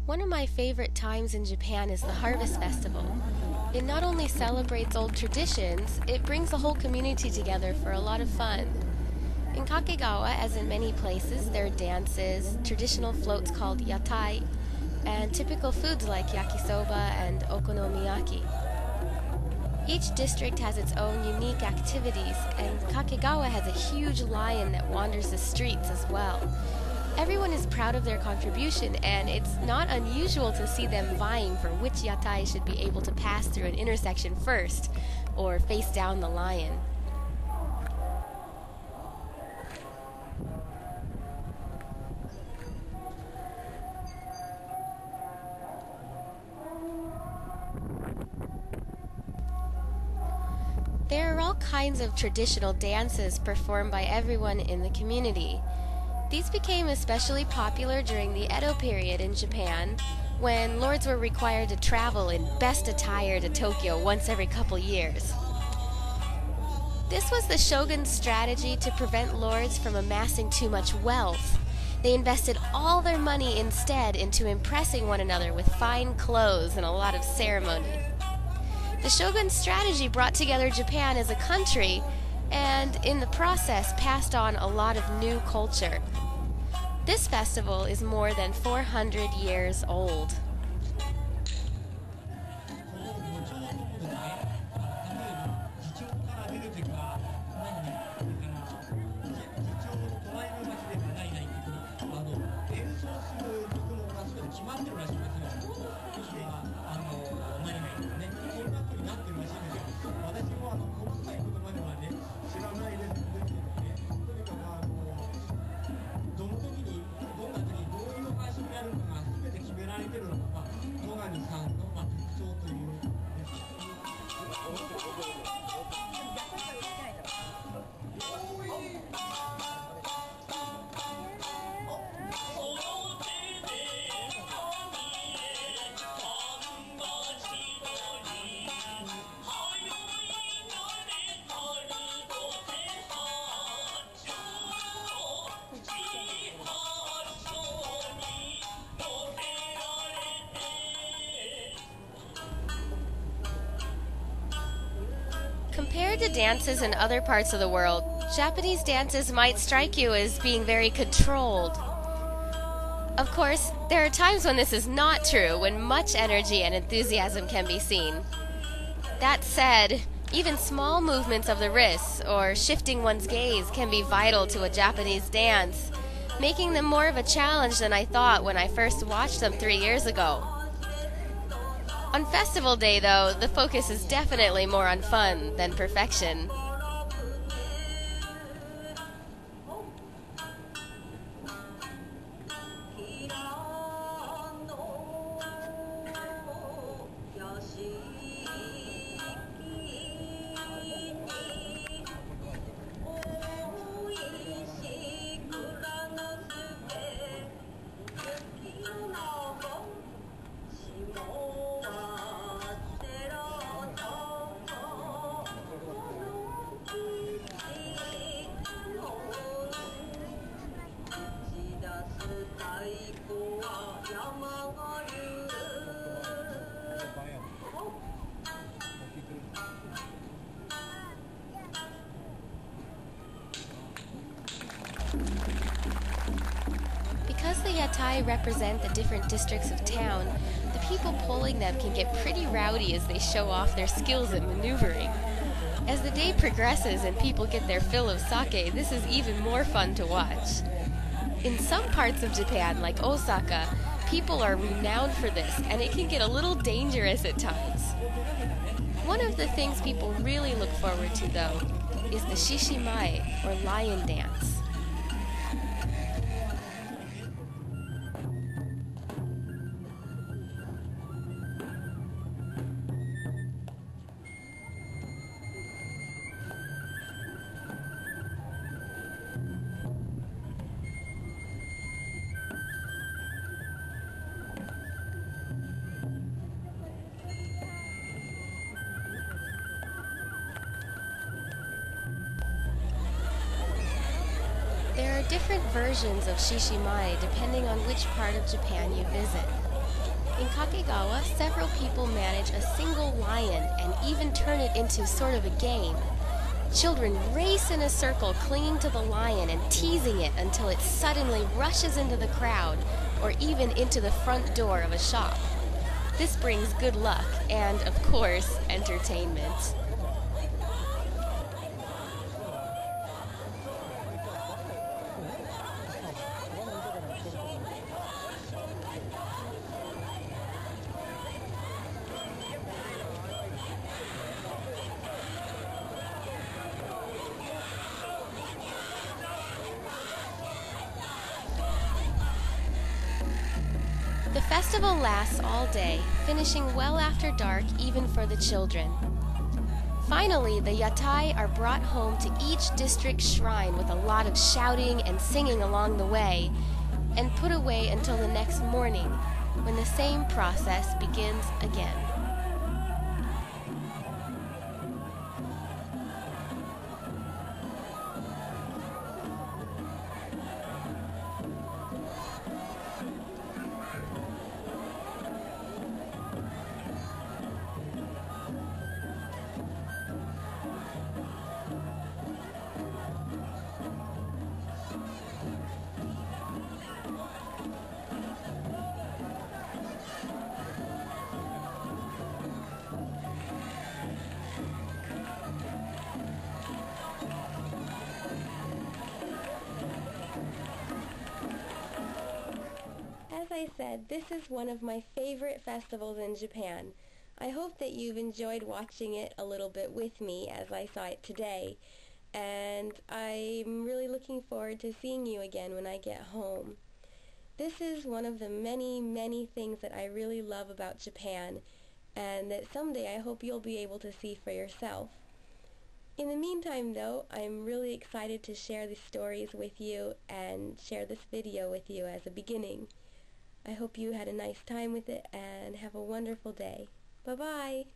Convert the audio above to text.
One of my favorite times in Japan is the Harvest Festival. It not only celebrates old traditions, it brings the whole community together for a lot of fun. In Kakegawa, as in many places, there are dances, traditional floats called yatai, and typical foods like yakisoba and okonomiyaki. Each district has its own unique activities, and Kakegawa has a huge lion that wanders the streets as well. Everyone is proud of their contribution, and it's not unusual to see them vying for which yatai should be able to pass through an intersection first, or face down the lion. There are all kinds of traditional dances performed by everyone in the community. These became especially popular during the Edo period in Japan, when lords were required to travel in best attire to Tokyo once every couple years. This was the shogun's strategy to prevent lords from amassing too much wealth. They invested all their money instead into impressing one another with fine clothes and a lot of ceremony. The shogun's strategy brought together Japan as a country, and in the process passed on a lot of new culture. This festival is more than 400 years old. Compared to dances in other parts of the world, Japanese dances might strike you as being very controlled. Of course, there are times when this is not true, when much energy and enthusiasm can be seen. That said, even small movements of the wrists or shifting one's gaze can be vital to a Japanese dance, making them more of a challenge than I thought when I first watched them 3 years ago. On festival day, though, the focus is definitely more on fun than perfection. Because the yatai represent the different districts of town, the people pulling them can get pretty rowdy as they show off their skills at maneuvering. As the day progresses and people get their fill of sake, this is even more fun to watch. In some parts of Japan, like Osaka, people are renowned for this, and it can get a little dangerous at times. One of the things people really look forward to, though, is the Shishimae, or lion dance. There are different versions of Shishimai depending on which part of Japan you visit. In Kakegawa, several people manage a single lion and even turn it into sort of a game. Children race in a circle clinging to the lion and teasing it until it suddenly rushes into the crowd or even into the front door of a shop. This brings good luck and, of course, entertainment. The festival lasts all day, finishing well after dark even for the children. Finally, the yatai are brought home to each district shrine with a lot of shouting and singing along the way, and put away until the next morning, when the same process begins again. As I said, this is one of my favorite festivals in Japan. I hope that you've enjoyed watching it a little bit with me as I saw it today, and I'm really looking forward to seeing you again when I get home. This is one of the many, many things that I really love about Japan, and that someday I hope you'll be able to see for yourself. In the meantime, though, I'm really excited to share these stories with you and share this video with you as a beginning. I hope you had a nice time with it and have a wonderful day. Bye-bye!